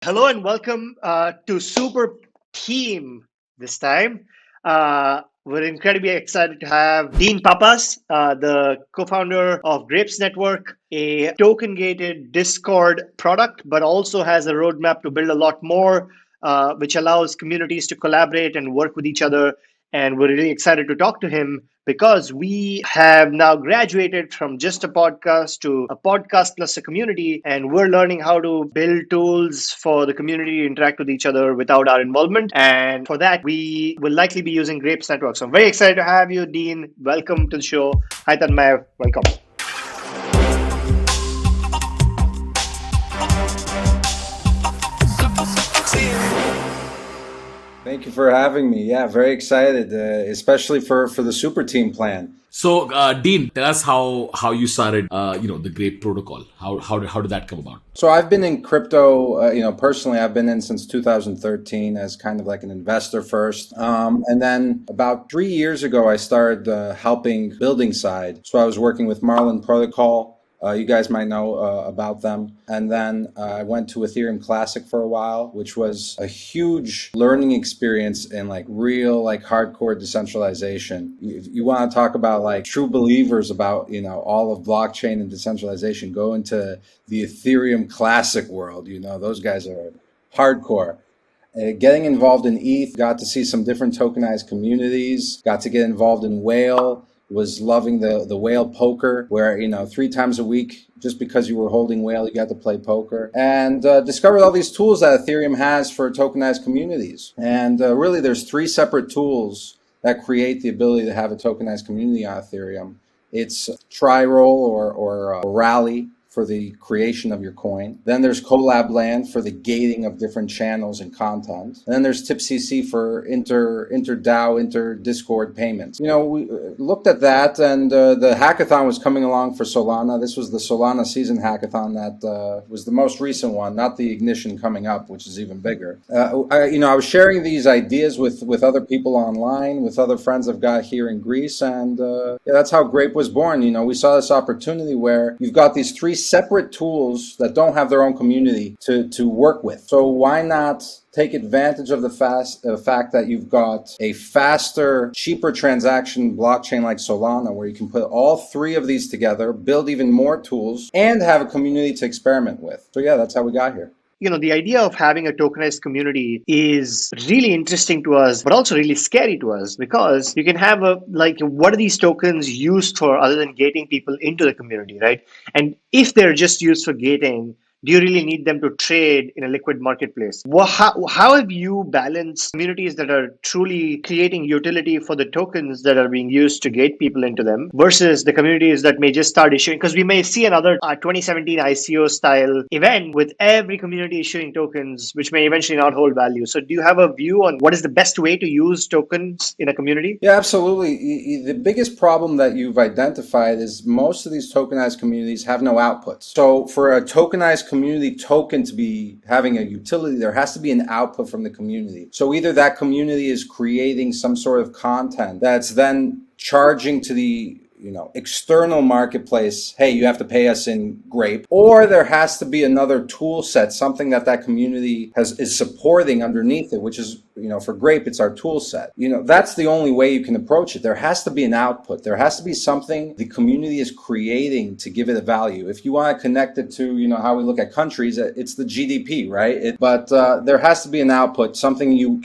Hello and welcome to Super Team this time. We're incredibly excited to have Dean Pappas, the co founder of Grapes Network, a token gated Discord product, but also has a roadmap to build a lot more, which allows communities to collaborate and work with each other. And we're really excited to talk to him because we have now graduated from just a podcast to a podcast plus a community, and we're learning how to build tools for the community to interact with each other without our involvement. And for that, we will likely be using Grapes Network. So I'm very excited to have you, Dean. Welcome to the show. Hi, Tanmay. Welcome. Thank you for having me. Yeah, very excited, especially for the super team plan. So, Dean, tell us how you started, the Grape protocol. How did that come about? So I've been in crypto, personally, I've been in since 2013 as kind of like an investor first. And then about 3 years ago, I started helping building side. So I was working with Marlin Protocol. You guys might know about them. And then I went to Ethereum Classic for a while, which was a huge learning experience in like real, like hardcore decentralization. You want to talk about like true believers about, all of blockchain and decentralization, go into the Ethereum Classic world. Those guys are hardcore. Getting involved in ETH, got to see some different tokenized communities, got to get involved in Whale, was loving the whale poker where, 3 times a week, just because you were holding whale, you got to play poker, and discovered all these tools that Ethereum has for tokenized communities. And really there's 3 separate tools that create the ability to have a tokenized community on Ethereum. It's Tri-Roll or Rally for the creation of your coin. Then there's Collab Land for the gating of different channels and content. And then there's TipCC for inter-DAO, inter-Discord payments. We looked at that, and the hackathon was coming along for Solana. This was the Solana season hackathon that was the most recent one, not the Ignition coming up, which is even bigger. I was sharing these ideas with other people online, with other friends I've got here in Greece, and that's how Grape was born. We saw this opportunity where you've got these 3 separate tools that don't have their own community to work with. So why not take advantage of the fact that you've got a faster, cheaper transaction blockchain like Solana, where you can put all 3 of these together, build even more tools, and have a community to experiment with. So yeah, that's how we got here. The idea of having a tokenized community is really interesting to us, but also really scary to us, because you can have what are these tokens used for other than gating people into the community, right? And if they're just used for gating, do you really need them to trade in a liquid marketplace? How have you balanced communities that are truly creating utility for the tokens that are being used to gate people into them versus the communities that may just start issuing? Because we may see another 2017 ICO style event with every community issuing tokens, which may eventually not hold value. So do you have a view on what is the best way to use tokens in a community? Yeah, absolutely. The biggest problem that you've identified is most of these tokenized communities have no outputs. So for a tokenized community token to be having a utility, there has to be an output from the community. So either that community is creating some sort of content that's then charging to the external marketplace, hey, you have to pay us in Grape, or there has to be another tool set, something that community is supporting underneath it, which is, for Grape, it's our tool set. That's the only way you can approach it. There has to be an output. There has to be something the community is creating to give it a value. If you want to connect it to, how we look at countries, it's the GDP, right? But there has to be an output, something you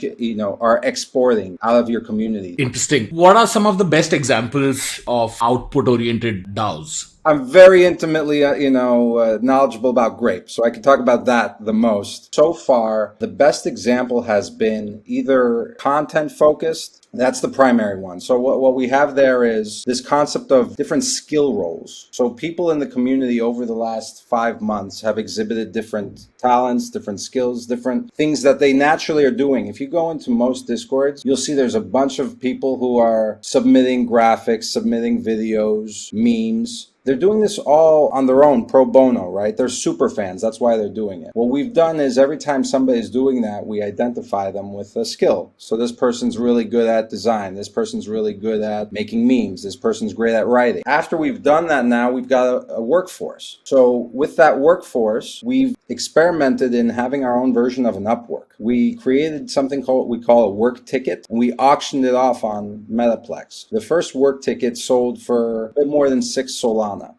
are exporting out of your community. Interesting. What are some of the best examples of output-oriented DAOs? I'm very intimately, knowledgeable about Grape, so I can talk about that the most. So far, the best example has been either content-focused. That's the primary one. So what we have there is this concept of different skill roles. So people in the community over the last 5 months have exhibited different talents, different skills, different things that they naturally are doing. If you go into most Discords, you'll see there's a bunch of people who are submitting graphics, submitting videos, memes. They're doing this all on their own, pro bono, right? They're super fans. That's why they're doing it. What we've done is every time somebody's doing that, we identify them with a skill. So this person's really good at design. This person's really good at making memes. This person's great at writing. After we've done that, now we've got a workforce. So with that workforce, we've experimented in having our own version of an Upwork. We created something we call a work ticket, and we auctioned it off on Metaplex. The first work ticket sold for a bit more than 6 Solana.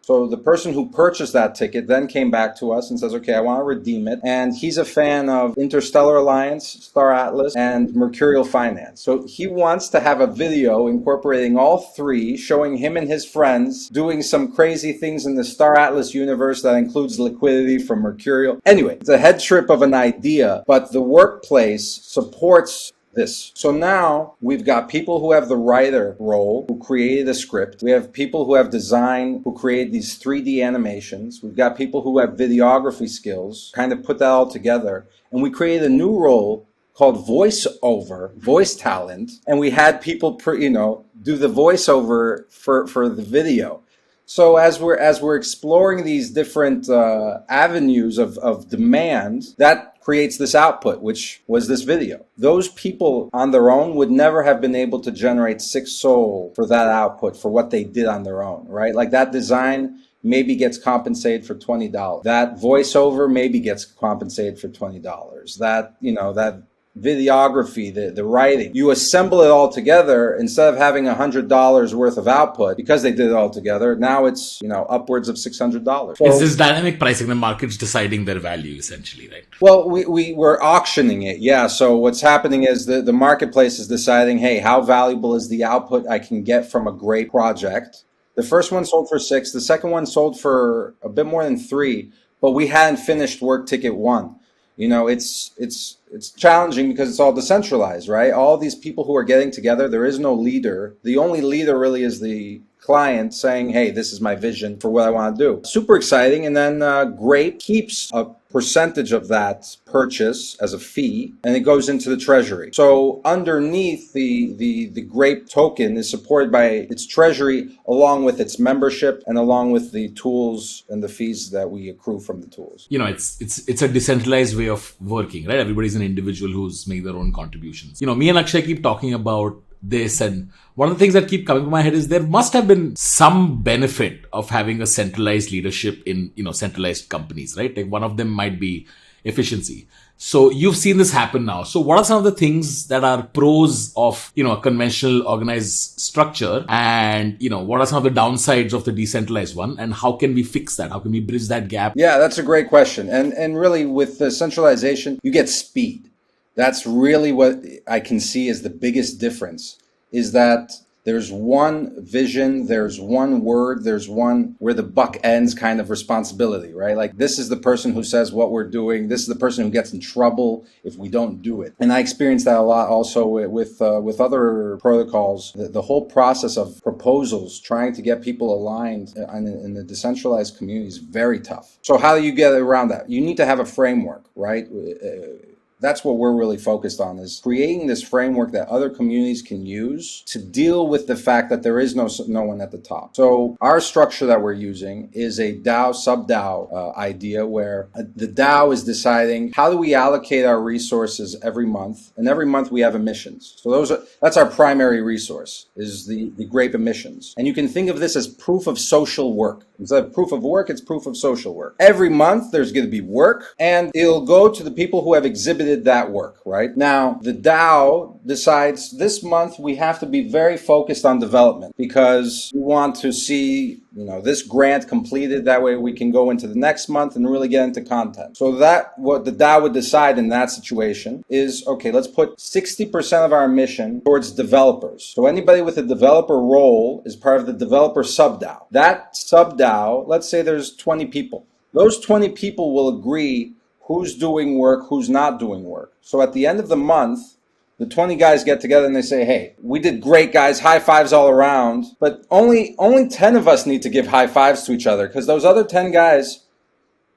So the person who purchased that ticket then came back to us and says, okay, I want to redeem it. And he's a fan of Interstellar Alliance, Star Atlas, and Mercurial Finance. So he wants to have a video incorporating all three, showing him and his friends doing some crazy things in the Star Atlas universe that includes liquidity from Mercurial. Anyway, it's a head trip of an idea, but the workplace supports this. So now we've got people who have the writer role, who created a script. We have people who have design, who create these 3D animations. We've got people who have videography skills, kind of put that all together. And we created a new role called voiceover, voice talent. And we had people, do the voiceover for the video. So as we're exploring these different avenues of demand, that creates this output, which was this video. Those people on their own would never have been able to generate 6 Sol for that output, for what they did on their own, right? Like that design maybe gets compensated for $20. That voiceover maybe gets compensated for $20. That videography, the writing, you assemble it all together. Instead of having $100 worth of output, because they did it all together, now it's upwards of $600. So, is this dynamic pricing? The market's deciding their value essentially, right? Well, we're auctioning it, yeah. So what's happening is the marketplace is deciding, hey, how valuable is the output I can get from a great project? The first one sold for 6. The second one sold for a bit more than 3, but we hadn't finished work ticket 1. It's challenging because it's all decentralized, right? All these people who are getting together, there is no leader. The only leader really is the client saying, hey, this is my vision for what I want to do. Super exciting. And then Grape keeps a percentage of that purchase as a fee, and it goes into the treasury. So underneath the Grape token is supported by its treasury, along with its membership and along with the tools and the fees that we accrue from the tools. It's a decentralized way of working, right? Everybody's an individual who's made their own contributions. Me and Akshay keep talking about this, and one of the things that keep coming to my head is there must have been some benefit of having a centralized leadership in centralized companies, right? Like one of them might be efficiency. So you've seen this happen now. So what are some of the things that are pros of a conventional organized structure, and what are some of the downsides of the decentralized one, and how can we fix that? How can we bridge that gap? Yeah, that's a great question. And really with the centralization, you get speed. That's really what I can see as the biggest difference, is that there's one vision, there's one word, there's one where the buck ends kind of responsibility, right? Like this is the person who says what we're doing. This is the person who gets in trouble if we don't do it. And I experienced that a lot also with other protocols. The whole process of proposals, trying to get people aligned in the decentralized community is very tough. So how do you get around that? You need to have a framework, right? That's what we're really focused on, is creating this framework that other communities can use to deal with the fact that there is no one at the top. So our structure that we're using is a DAO sub-DAO idea, where the DAO is deciding how do we allocate our resources every month, and every month we have emissions. So that's our primary resource, is the Grape emissions. And you can think of this as proof of social work. Instead of proof of work, it's proof of social work. Every month there's going to be work, and it'll go to the people who have exhibited that work, right? Now, the DAO decides this month we have to be very focused on development because we want to see, this grant completed. That way we can go into the next month and really get into content. So that what the DAO would decide in that situation is, okay, let's put 60% of our mission towards developers. So anybody with a developer role is part of the developer sub-DAO. That sub-DAO, let's say there's 20 people. Those 20 people will agree who's doing work, who's not doing work. So at the end of the month, the 20 guys get together and they say, hey, we did great, guys, high fives all around, but only 10 of us need to give high fives to each other, because those other 10 guys,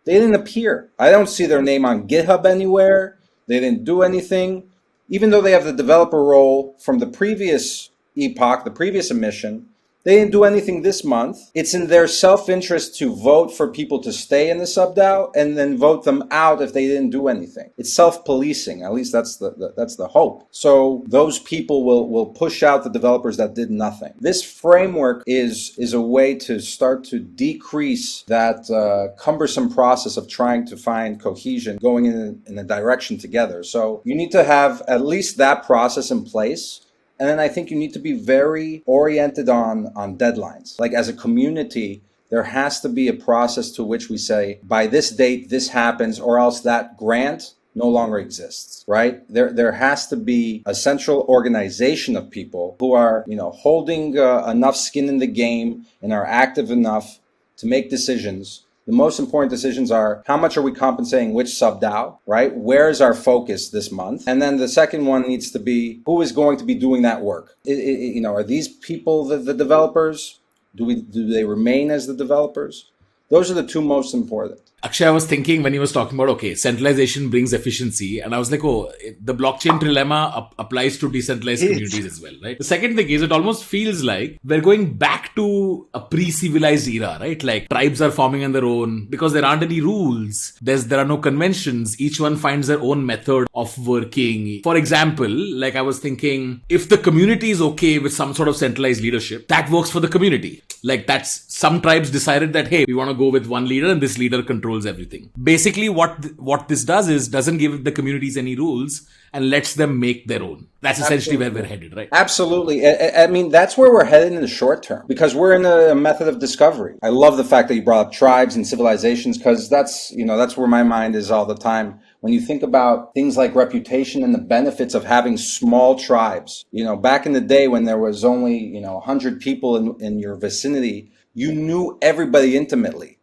they didn't appear. I don't see their name on GitHub anywhere. They didn't do anything. Even though they have the developer role from the previous epoch, the previous emission, They didn't do anything this month. It's in their self-interest to vote for people to stay in the sub-DAO and then vote them out if they didn't do anything. It's self-policing. At least that's the hope. So those people will push out the developers that did nothing. This framework is a way to start to decrease that cumbersome process of trying to find cohesion going in a direction together. So you need to have at least that process in place. And then I think you need to be very oriented on deadlines. Like as a community, there has to be a process to which we say, by this date, this happens, or else that grant no longer exists, right? There has to be a central organization of people who are, holding enough skin in the game and are active enough to make decisions. The most important decisions are how much are we compensating which sub-DAO, right? Where is our focus this month? And then the second one needs to be who is going to be doing that work? Are these people the developers? Do they remain as the developers? Those are the two most important. Akshay, I was thinking when he was talking about, centralization brings efficiency. And I was like, the blockchain trilemma applies to decentralized communities as well, right? The second thing is it almost feels like we're going back to a pre-civilized era, right? Like tribes are forming on their own because there aren't any rules. There are no conventions. Each one finds their own method of working. For example, like I was thinking, if the community is okay with some sort of centralized leadership, that works for the community. Like that's some tribes decided that, hey, we want to go with one leader and this leader controls everything. Basically, what this does is doesn't give the communities any rules and lets them make their own. That's essentially where we're headed, right? Absolutely. I mean, that's where we're headed in the short term because we're in a method of discovery. I love the fact that you brought up tribes and civilizations because that's where my mind is all the time. When you think about things like reputation and the benefits of having small tribes, back in the day when there was only, 100 people in your vicinity, you knew everybody intimately.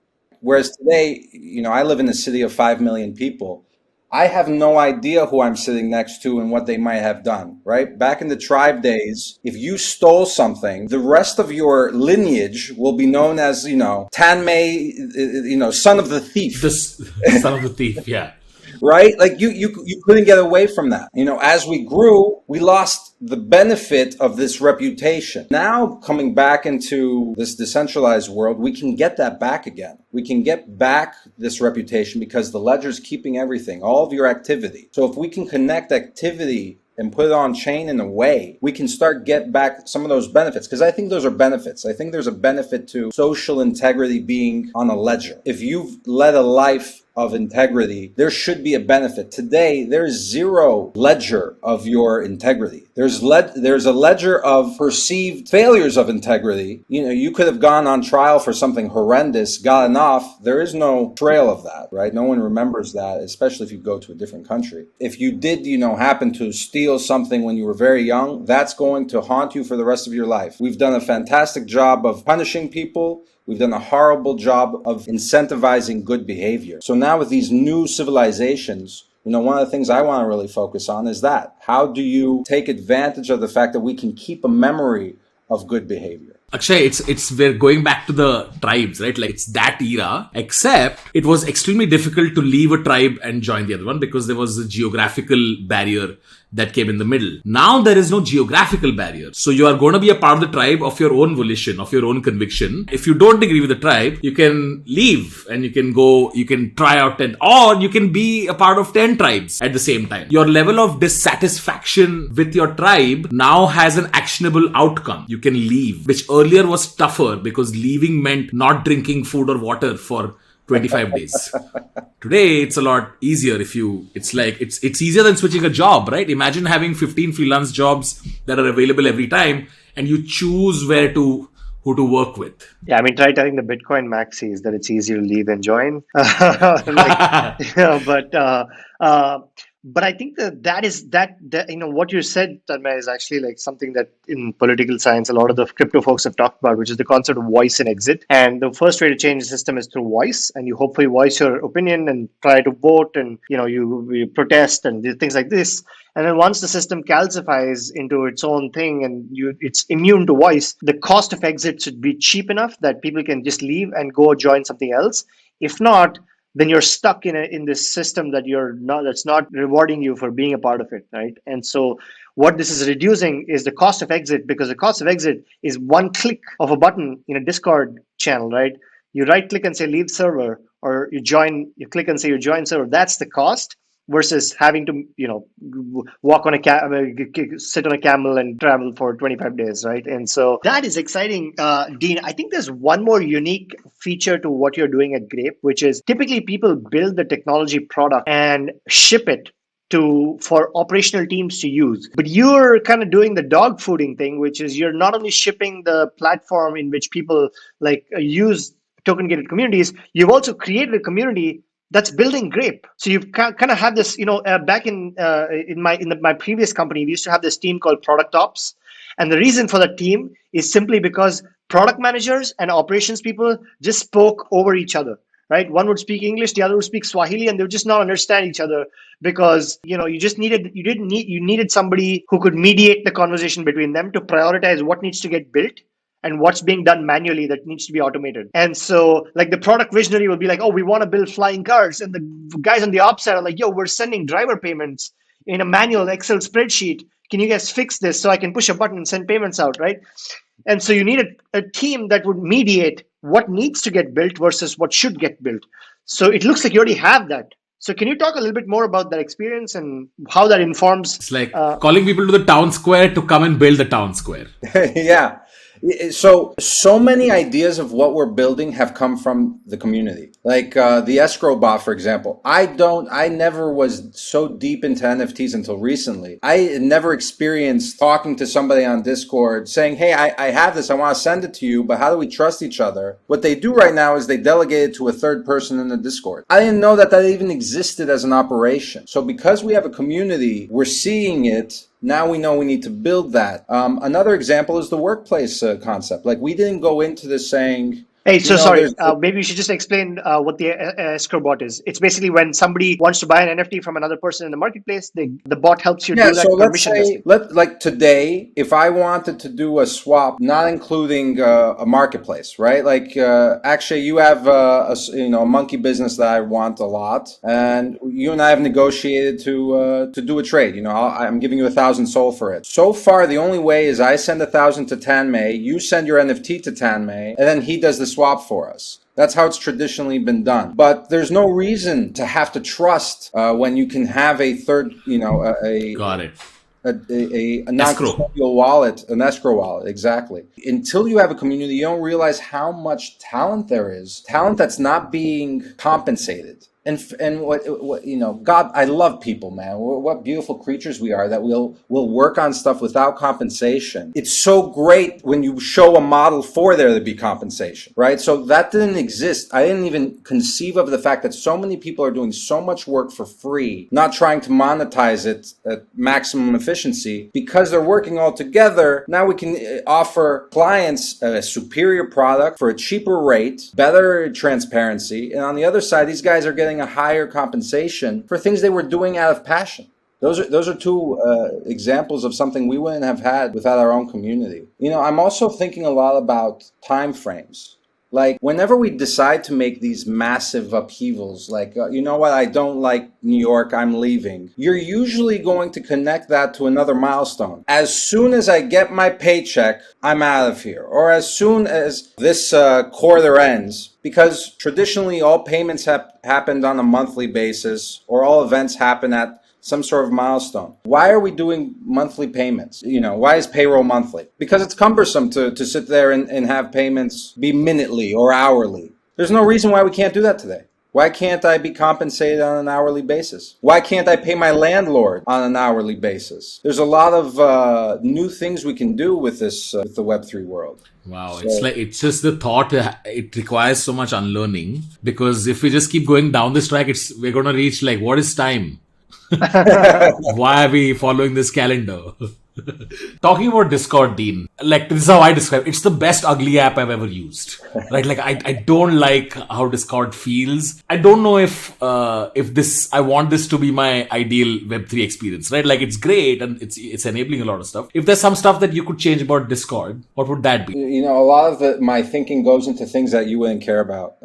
Whereas today, I live in a city of 5 million people. I have no idea who I'm sitting next to and what they might have done, right? Back in the tribe days, if you stole something, the rest of your lineage will be known as, Tanmay, son of the thief. The son of the thief, yeah. Right? Like you couldn't get away from that. As we grew, we lost the benefit of this reputation. Now coming back into this decentralized world, we can get that back again. We can get back this reputation because the ledger's keeping everything, all of your activity. So if we can connect activity and put it on chain in a way, we can start get back some of those benefits. Because I think those are benefits. I think there's a benefit to social integrity being on a ledger. If you've led a life of integrity, there should be a benefit. Today, there's zero ledger of your integrity. There's a ledger of perceived failures of integrity. You could have gone on trial for something horrendous, gotten off. There is no trail of that, right? No one remembers that, especially if you go to a different country. If you did, happen to steal something when you were very young, that's going to haunt you for the rest of your life. We've done a fantastic job of punishing people. We've done a horrible job of incentivizing good behavior. So now with these new civilizations, one of the things I want to really focus on is that. How do you take advantage of the fact that we can keep a memory of good behavior? Akshay, we're going back to the tribes, right? Like it's that era, except it was extremely difficult to leave a tribe and join the other one because there was a geographical barrier that came in the middle. Now there is no geographical barrier. So you are going to be a part of the tribe of your own volition, of your own conviction. If you don't agree with the tribe, you can leave and you can try out 10, or you can be a part of 10 tribes at the same time. Your level of dissatisfaction with your tribe now has an actionable outcome. You can leave, which earlier was tougher because leaving meant not drinking food or water for 25 days. Today, it's a lot easier it's easier than switching a job, right? Imagine having 15 freelance jobs that are available every time and you choose who to work with. Yeah, I mean, try telling the Bitcoin maxis that it's easier to leave and join. But I think that what you said, Tanmay, is actually like something that in political science a lot of the crypto folks have talked about, which is the concept of voice and exit. And the first way to change the system is through voice, and you hopefully voice your opinion and try to vote, and you protest and do things like this. And then once the system calcifies into its own thing and it's immune to voice, the cost of exit should be cheap enough that people can just leave and go join something else. If not, then you're stuck in this system that's not rewarding you for being a part of it, right? And so what this is reducing is the cost of exit, because the cost of exit is one click of a button in a Discord channel, right? You right click and say leave server, or you click and say you join server. That's the cost, versus having to walk on sit on a camel and travel for 25 days, right? And so that is exciting. Dean, I think there's one more unique feature to what you're doing at Grape, which is typically people build the technology product and ship it for operational teams to use. But you're kind of doing the dog fooding thing, which is you're not only shipping the platform in which people use token gated communities, you've also created a community that's building Grape. So you've kind of had this, back in my previous company, we used to have this team called Product Ops. And the reason for that team is simply because product managers and operations people just spoke over each other, right? One would speak English, the other would speak Swahili, and they would just not understand each other, because you needed somebody who could mediate the conversation between them to prioritize what needs to get built and what's being done manually that needs to be automated. And so the product visionary will be like, oh, we want to build flying cars. And the guys on the ops side are like, yo, we're sending driver payments in a manual Excel spreadsheet. Can you guys fix this so I can push a button and send payments out, right? And so you need a team that would mediate what needs to get built versus what should get built. So it looks like you already have that. So can you talk a little bit more about that experience and how that informs? It's like calling people to the town square to come and build the town square. Yeah. So many ideas of what we're building have come from the community. Like the escrow bot, for example. I never was so deep into NFTs until recently. I never experienced talking to somebody on Discord saying, hey, I have this, I want to send it to you, but how do we trust each other? What they do right now is they delegate it to a third person in the Discord. I didn't know that even existed as an operation. So because we have a community, we're seeing it. Now we know we need to build that. Another example is the workplace concept. Like, we didn't go into this saying, hey, so sorry, maybe you should just explain what the escrow bot is. It's basically when somebody wants to buy an NFT from another person in the marketspace, the bot helps you do that. So let's say, like today, if I wanted to do a swap, not including a marketplace, right? Like actually, you have a monkey business that I want a lot, and you and I have negotiated to do a trade. I'm giving you 1,000 SOL for it. So far, the only way is I send 1,000 to Tanmay, you send your NFT to Tanmay, and then he does the swap for us. That's how it's traditionally been done. But there's no reason to have to trust when you can have a third, Got it. a non-custodial wallet, an escrow wallet, exactly. Until you have a community, you don't realize how much talent there is, talent that's not being compensated. And what God, I love people, man. What beautiful creatures we are that we'll work on stuff without compensation. It's so great when you show a model for there to be compensation, right? So that didn't exist. I didn't even conceive of the fact that so many people are doing so much work for free, not trying to monetize it at maximum efficiency, because they're working all together. Now we can offer clients a superior product for a cheaper rate, better transparency, and on the other side, these guys are getting a higher compensation for things they were doing out of passion. Those are two examples of something we wouldn't have had without our own community. I'm also thinking a lot about time frames. Like, whenever we decide to make these massive upheavals, like, I don't like New York, I'm leaving. You're usually going to connect that to another milestone. As soon as I get my paycheck, I'm out of here. Or as soon as this quarter ends, because traditionally all payments have happened on a monthly basis, or all events happen at some sort of milestone. Why are we doing monthly payments? Why is payroll monthly? Because it's cumbersome to sit there and have payments be minutely or hourly. There's no reason why we can't do that today. Why can't I be compensated on an hourly basis? Why can't I pay my landlord on an hourly basis? There's a lot of new things we can do with this, with the Web3 world. Wow, it's just the thought. It requires so much unlearning, because if we just keep going down this track, we're going to reach what is time? Why are we following this calendar? Talking about Discord, Dean, like this is how I describe it. It's the best ugly app I've ever used. Right? Like I don't like how Discord feels. I don't know if this I want this to be my ideal Web3 experience, right? Like it's great and it's enabling a lot of stuff. If there's some stuff that you could change about Discord, what would that be? You know, a lot of my thinking goes into things that you wouldn't care about.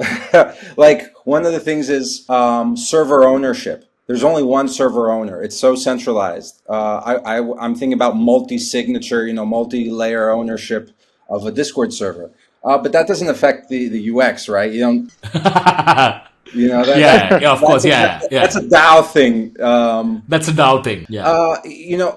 Like one of the things is server ownership. There's only one server owner. It's so centralized. I'm thinking about multi-signature, multi-layer ownership of a Discord server. But that doesn't affect the UX, right? You don't, Yeah, of course, yeah. That's a DAO thing. That's a DAO thing. Yeah.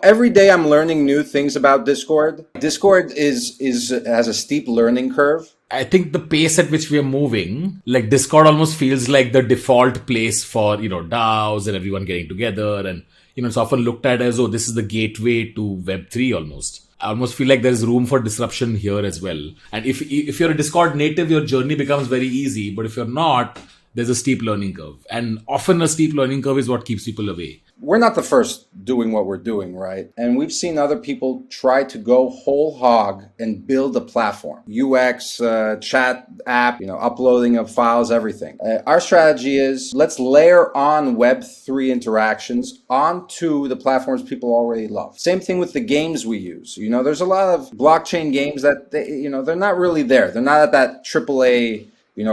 Every day I'm learning new things about Discord. Discord has a steep learning curve. I think the pace at which we are moving, like Discord almost feels like the default place for, DAOs and everyone getting together. And, it's often looked at as, oh, this is the gateway to Web3 almost. I almost feel like there's room for disruption here as well. And if you're a Discord native, your journey becomes very easy. But if you're not, there's a steep learning curve. And often a steep learning curve is what keeps people away. We're not the first doing what we're doing, right? And we've seen other people try to go whole hog and build a platform. UX, chat app, uploading of files, everything. Our strategy is let's layer on Web3 interactions onto the platforms people already love. Same thing with the games we use. There's a lot of blockchain games that, they're not really there. They're not at that AAA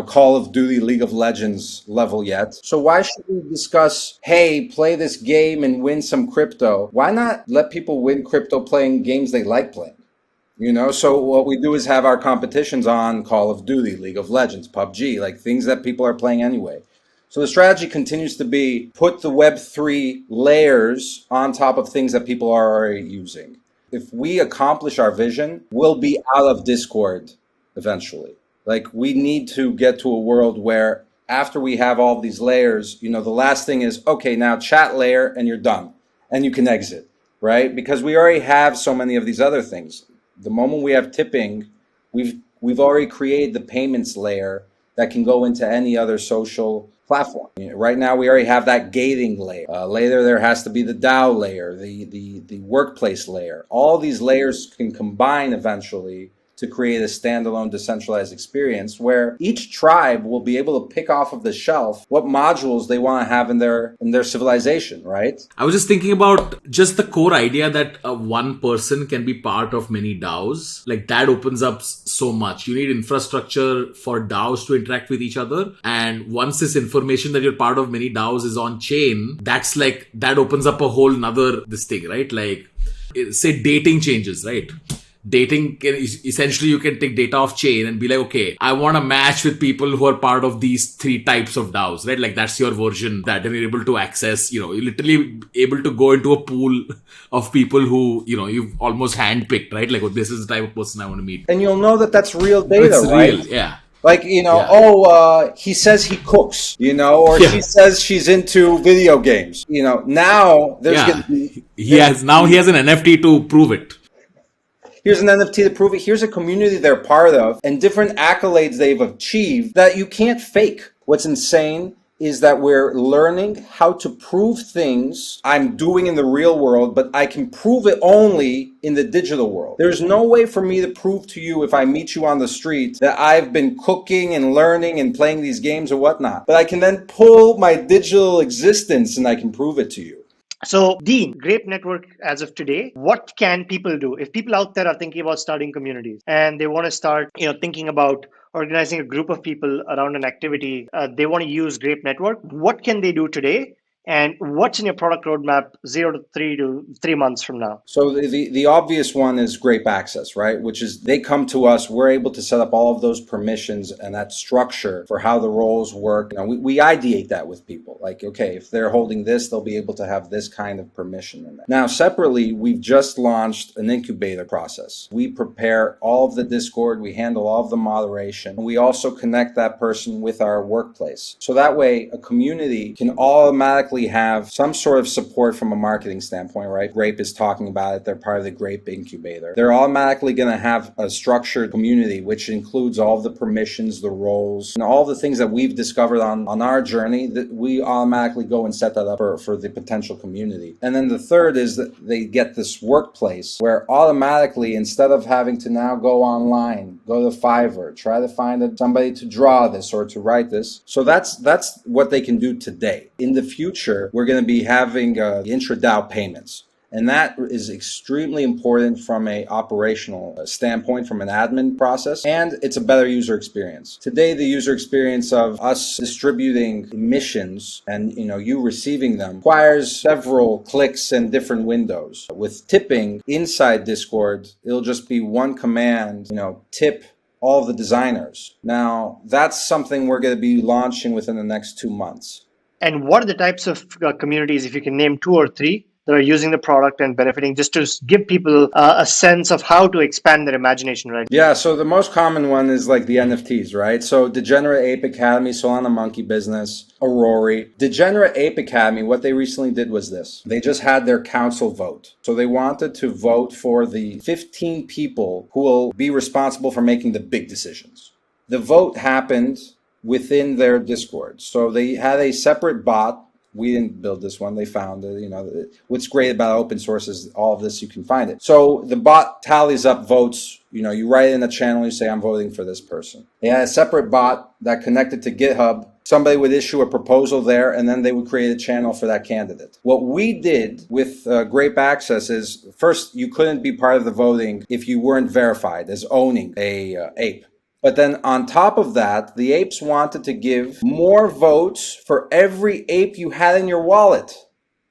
Call of Duty, League of Legends level yet. So why should we discuss, hey, play this game and win some crypto? Why not let people win crypto playing games they like playing? So what we do is have our competitions on Call of Duty, League of Legends, PUBG, like things that people are playing anyway. So the strategy continues to be put the Web3 layers on top of things that people are already using. If we accomplish our vision, we'll be out of Discord eventually. Like we need to get to a world where after we have all these layers, the last thing is, okay, now chat layer and you're done and you can exit, right? Because we already have so many of these other things. The moment we have tipping, we've already created the payments layer that can go into any other social platform. Right now, we already have that gating layer. Later, there has to be the DAO layer, the workplace layer. All these layers can combine eventually to create a standalone decentralized experience where each tribe will be able to pick off of the shelf what modules they want to have in their civilization, right? I was just thinking about just the core idea that one person can be part of many DAOs. Like that opens up so much. You need infrastructure for DAOs to interact with each other. And once this information that you're part of many DAOs is on chain, that opens up a whole nother this thing, right? Like say dating changes, right? Dating can essentially you can take data off chain and be like, okay, I want to match with people who are part of these 3 types of DAOs, right? Like that's your version that you're able to access, you're literally able to go into a pool of people who, you've almost handpicked, right? Like, oh, this is the type of person I want to meet. And you'll know that that's real data, it's right? Real, yeah. Like, he says he cooks, or she says she's into video games. Now there's going to be... He has an NFT to prove it. Here's an NFT to prove it. Here's a community they're part of and different accolades they've achieved that you can't fake. What's insane is that we're learning how to prove things I'm doing in the real world, but I can prove it only in the digital world. There's no way for me to prove to you if I meet you on the street that I've been cooking and learning and playing these games or whatnot. But I can then pull my digital existence and I can prove it to you. So, Dean, Grape Network as of today, what can people do? If people out there are thinking about starting communities and they want to start, thinking about organizing a group of people around an activity, they want to use Grape Network, what can they do today? And what's in your product roadmap 0 to 3 months from now? So the obvious one is Grape Access, right? Which is they come to us, we're able to set up all of those permissions and that structure for how the roles work. We ideate that with people. Like, okay, if they're holding this, they'll be able to have this kind of permission in that. Now, separately, we've just launched an incubator process. We prepare all of the Discord, we handle all of the moderation, and we also connect that person with our workplace. So that way, a community can automatically automatically have some sort of support from a marketing standpoint, right? Grape is talking about it. They're part of the Grape incubator. They're automatically going to have a structured community, which includes all the permissions, the roles, and all the things that we've discovered on our journey, that we automatically go and set that up for the potential community. And then the third is that they get this workplace where automatically, instead of having to now go online, go to Fiverr, try to find somebody to draw this or to write this. So that's what they can do today. In the future, we're going to be having intra-DAO payments. And that is extremely important from an operational standpoint, from an admin process, and it's a better user experience. Today, the user experience of us distributing emissions and you receiving them requires several clicks and different windows. With tipping inside Discord, it'll just be one command, tip all of the designers. Now, that's something we're going to be launching within the next 2 months. And what are the types of communities, if you can name 2 or 3, that are using the product and benefiting, just to give people a sense of how to expand their imagination, right? Yeah, so the most common one is like the NFTs, right? So Degenerate Ape Academy, Solana Monkey Business, Aurori. Degenerate Ape Academy, what they recently did was this. They just had their council vote. So they wanted to vote for the 15 people who will be responsible for making the big decisions. The vote happened within their Discord. So they had a separate bot. We didn't build this one. They found it. What's great about open source is all of this, you can find it. So the bot tallies up votes. You write in the channel, you say, I'm voting for this person. They had a separate bot that connected to GitHub. Somebody would issue a proposal there, and then they would create a channel for that candidate. What we did with Grape Access is, first, you couldn't be part of the voting if you weren't verified as owning a ape. But then on top of that, the apes wanted to give more votes for every ape you had in your wallet.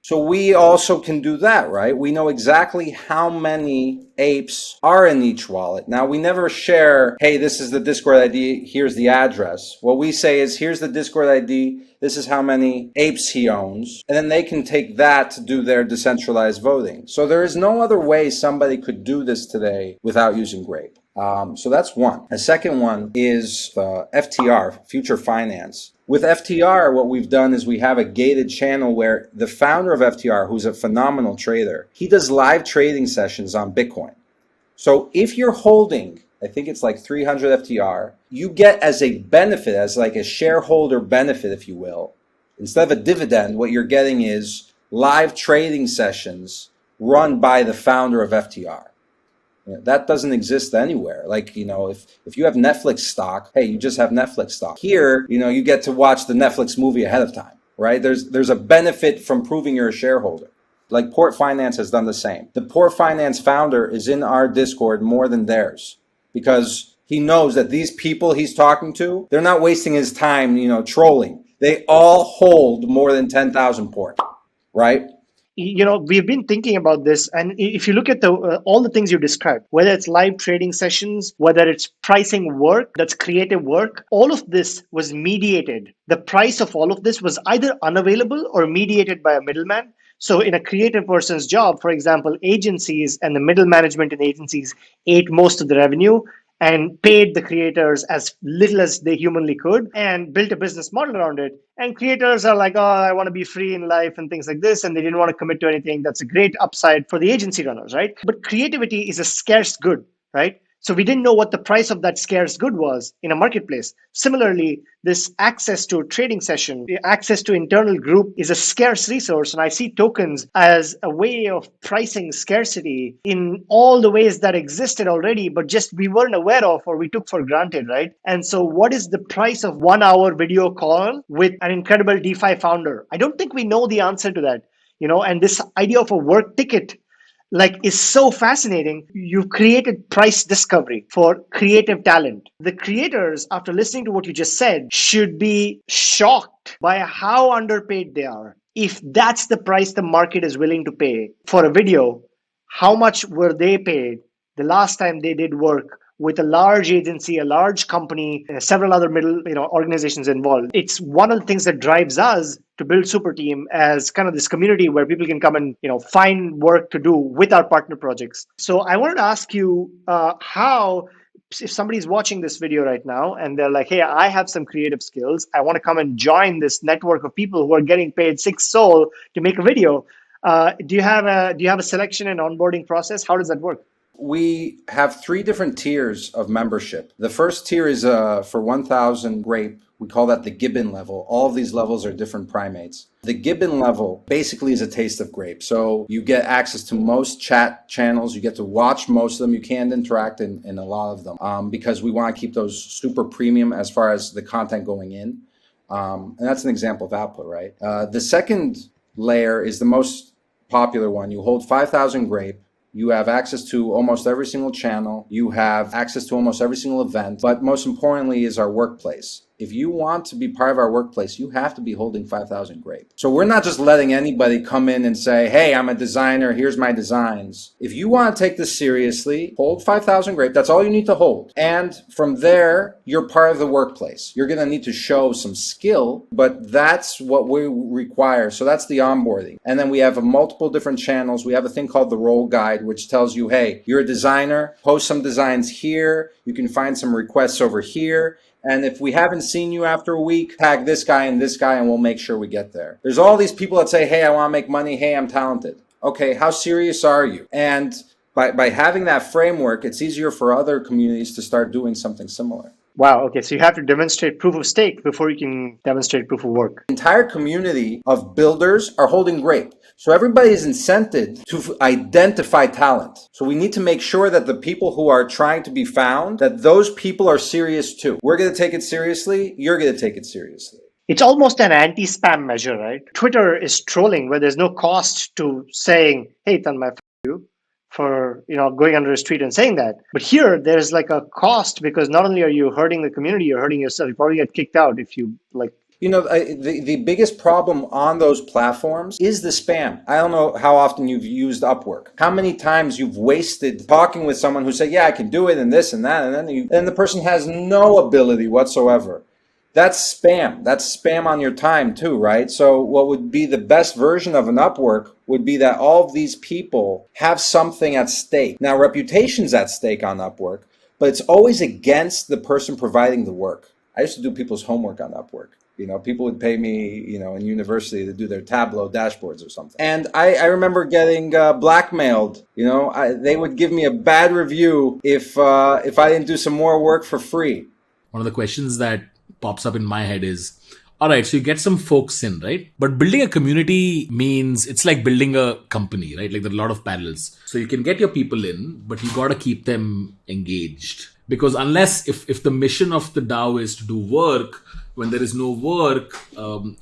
So we also can do that, right? We know exactly how many apes are in each wallet. Now, we never share, hey, this is the Discord ID, here's the address. What we say is, here's the Discord ID, this is how many apes he owns. And then they can take that to do their decentralized voting. So there is no other way somebody could do this today without using Grape. So that's one. The second one is FTR, Future Finance. With FTR, what we've done is we have a gated channel where the founder of FTR, who's a phenomenal trader, he does live trading sessions on Bitcoin. So if you're holding, I think it's like 300 FTR, you get as a benefit, as like a shareholder benefit, if you will, instead of a dividend, what you're getting is live trading sessions run by the founder of FTR. That doesn't exist anywhere. Like, if you have Netflix stock, hey, you just have Netflix stock. Here, you get to watch the Netflix movie ahead of time, right? There's a benefit from proving you're a shareholder. Like Port Finance has done the same. The Port Finance founder is in our Discord more than theirs because he knows that these people he's talking to, they're not wasting his time, trolling. They all hold more than 10,000 Port, right? We've been thinking about this, and if you look at all the things you described, whether it's live trading sessions, whether it's pricing work, that's creative work, all of this was mediated. The price of all of this was either unavailable or mediated by a middleman. So in a creative person's job, for example, agencies and the middle management in agencies ate most of the revenue and paid the creators as little as they humanly could and built a business model around it. And creators are like, oh, I want to be free in life and things like this. And they didn't want to commit to anything. That's a great upside for the agency runners, right? But creativity is a scarce good, right? So we didn't know what the price of that scarce good was in a marketplace. Similarly, this access to a trading session, access to internal group is a scarce resource. And I see tokens as a way of pricing scarcity in all the ways that existed already, but just we weren't aware of or we took for granted, right? And so what is the price of 1 hour video call with an incredible DeFi founder? I don't think we know the answer to that, and this idea of a work ticket is so fascinating. You've created price discovery for creative talent. The creators, after listening to what you just said, should be shocked by how underpaid they are. If that's the price the market is willing to pay for a video, how much were they paid the last time they did work with a large agency, a large company, several other middle organizations involved? It's one of the things that drives us to build Super Team as kind of this community where people can come and find work to do with our partner projects. So I wanted to ask you how if somebody's watching this video right now and they're like, hey, I have some creative skills, I want to come and join this network of people who are getting paid 6 SOL to make a video. Do you have a selection and onboarding process? How does that work? We have 3 different tiers of membership. The first tier is for 1,000 Grape. We call that the Gibbon level. All of these levels are different primates. The Gibbon level basically is a taste of Grape. So you get access to most chat channels. You get to watch most of them. You can't interact in a lot of them because we want to keep those super premium as far as the content going in. And that's an example of output, right? The second layer is the most popular one. You hold 5,000 Grape. You have access to almost every single channel. You have access to almost every single event. But most importantly is our workplace. If you want to be part of our workplace, you have to be holding 5,000 Grape. So we're not just letting anybody come in and say, hey, I'm a designer, here's my designs. If you want to take this seriously, hold 5,000 Grape. That's all you need to hold. And from there, you're part of the workplace. You're going to need to show some skill, but that's what we require. So that's the onboarding. And then we have multiple different channels. We have a thing called the role guide, which tells you, hey, you're a designer, post some designs here. You can find some requests over here. And if we haven't seen you after a week, tag this guy, and we'll make sure we get there. There's all these people that say, hey, I want to make money. Hey, I'm talented. Okay, how serious are you? And by having that framework, it's easier for other communities to start doing something similar. Wow. Okay. So you have to demonstrate proof of stake before you can demonstrate proof of work. The entire community of builders are holding Grape. So everybody is incented to identify talent. So we need to make sure that the people who are trying to be found, that those people are serious too. We're going to take it seriously. You're going to take it seriously. It's almost an anti-spam measure, right? Twitter is trolling where there's no cost to saying, hey, Tanmay, f you for going under a street and saying that. But here, there's like a cost because not only are you hurting the community, you're hurting yourself. You probably get kicked out if you like. The biggest problem on those platforms is the spam. I don't know how often you've used Upwork, how many times you've wasted talking with someone who said, yeah, I can do it and this and that. And then the person has no ability whatsoever. That's spam. That's spam on your time too, right? So what would be the best version of an Upwork would be that all of these people have something at stake. Now, reputation's at stake on Upwork, but it's always against the person providing the work. I used to do people's homework on Upwork. People would pay me, in university to do their Tableau dashboards or something. And I remember getting blackmailed. They would give me a bad review if I didn't do some more work for free. One of the questions that pops up in my head is, all right, so you get some folks in, right? But building a community means it's like building a company, right? Like there are a lot of parallels. So you can get your people in, but you got to keep them engaged. Because unless if the mission of the DAO is to do work, when there is no work,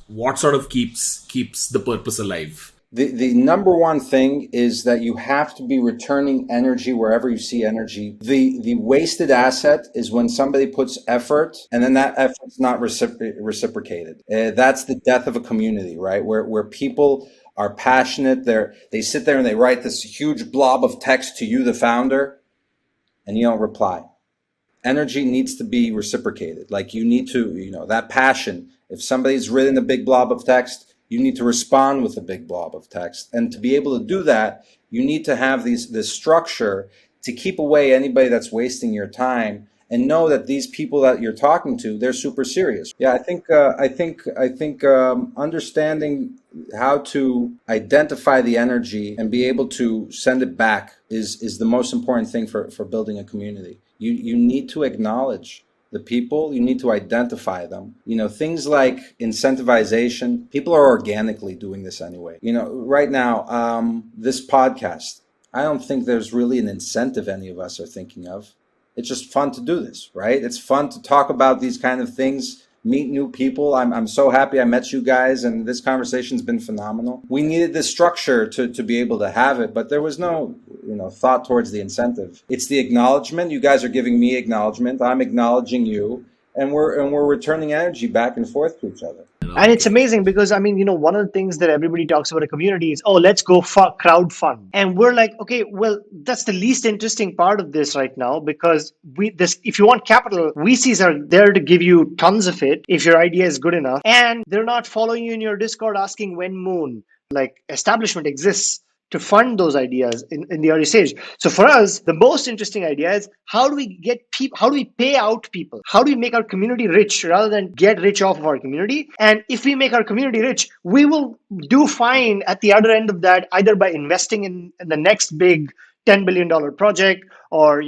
what sort of keeps the purpose alive? The number one thing is that you have to be returning energy wherever you see energy. The wasted asset is when somebody puts effort and then that effort's not reciprocated. That's the death of a community, right? Where people are passionate. They sit there and they write this huge blob of text to you, the founder, and you don't reply. Energy needs to be reciprocated. Like you need to, that passion. If somebody's written a big blob of text, you need to respond with a big blob of text. And to be able to do that, you need to have this structure to keep away anybody that's wasting your time and know that these people that you're talking to, they're super serious. Yeah, I think understanding how to identify the energy and be able to send it back is the most important thing for building a community. You need to acknowledge the people, you need to identify them. Things like incentivization, people are organically doing this anyway. Right now, this podcast, I don't think there's really an incentive any of us are thinking of. It's just fun to do this, right? It's fun to talk about these kind of things, meet new people. I'm so happy I met you guys, and this conversation's been phenomenal. We needed this structure to be able to have it, but there was no thought towards the incentive. It's the acknowledgement. You guys are giving me acknowledgement. I'm acknowledging you, and we're returning energy back and forth to each other. And it's amazing because, one of the things that everybody talks about a community is, let's go crowdfund. And we're like, okay, well, that's the least interesting part of this right now because if you want capital, VCs are there to give you tons of it if your idea is good enough. And they're not following you in your Discord asking when moon. Like establishment exists to fund those ideas in the early stage. So for us, the most interesting idea is how do we get people, how do we pay out people? How do we make our community rich rather than get rich off of our community? And if we make our community rich, we will do fine at the other end of that, either by investing in the next big $10 billion project, or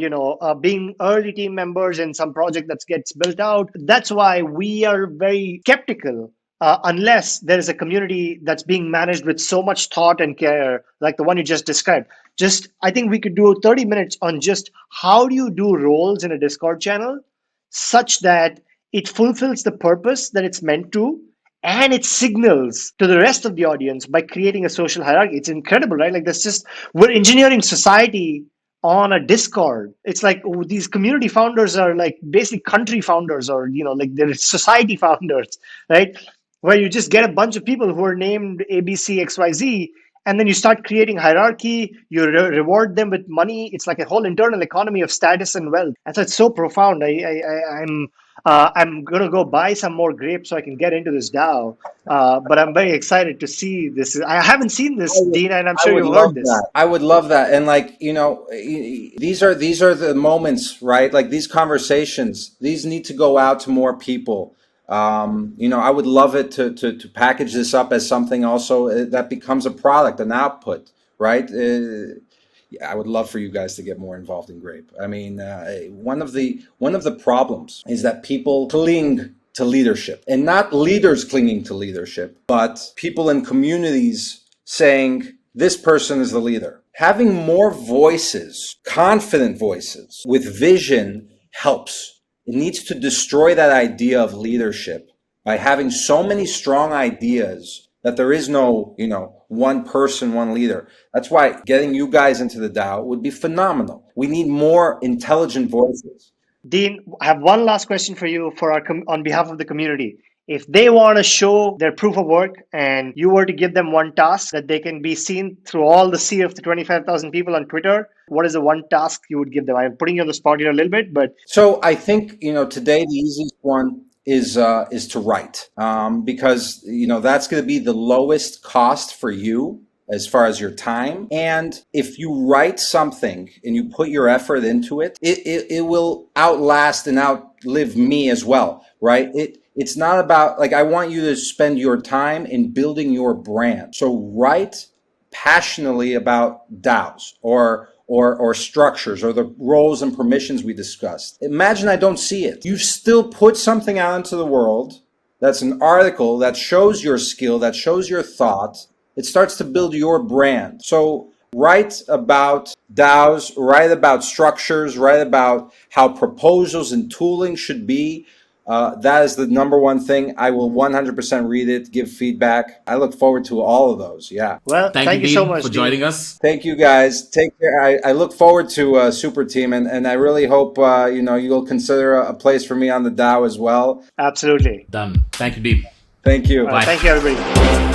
being early team members in some project that gets built out. That's why we are very skeptical unless there is a community that's being managed with so much thought and care, like the one you just described. I think we could do 30 minutes on just how do you do roles in a Discord channel such that it fulfills the purpose that it's meant to, and it signals to the rest of the audience by creating a social hierarchy. It's incredible, right? Like we're engineering society on a Discord. It's like these community founders are like basically country founders, or like they're society founders, right? Where you just get a bunch of people who are named ABC XYZ, and then you start creating hierarchy. You reward them with money. It's like a whole internal economy of status and wealth. And so it's so profound. I'm gonna go buy some more grapes so I can get into this DAO. But I'm very excited to see this. I haven't seen this, Dean, and I'm sure you've heard this. I would love that. And these are the moments, right? Like these conversations, these need to go out to more people. I would love it to package this up as something also that becomes a product, an output, right? I would love for you guys to get more involved in Grape. I mean, one of the problems is that people cling to leadership, and not leaders clinging to leadership, but people in communities saying this person is the leader. Having more voices, confident voices with vision helps. It needs to destroy that idea of leadership by having so many strong ideas that there is no, one person, one leader. That's why getting you guys into the DAO would be phenomenal. We need more intelligent voices. Dean, I have one last question for you on behalf of the community. If they want to show their proof of work and you were to give them one task that they can be seen through all the sea of the 25,000 people on Twitter, what is the one task you would give them? I'm putting you on the spot here a little bit, but... So I think, today the easiest one is to write, because, that's going to be the lowest cost for you as far as your time. And if you write something and you put your effort into it, it will outlast and outlive me as well, right? It's not about, I want you to spend your time in building your brand. So write passionately about DAOs or structures or the roles and permissions we discussed. Imagine I don't see it. You still put something out into the world that's an article that shows your skill, that shows your thought. It starts to build your brand. So write about DAOs, write about structures, write about how proposals and tooling should be. That is the number one thing. I will 100% read it, give feedback. I look forward to all of those. Yeah. Well, thank you Dean, so much for joining us. Thank you guys. Take care. I look forward to Super Team, and I really hope you'll consider a place for me on the DAO as well. Absolutely. Done. Thank you, Dean. Thank you. Thank you, everybody.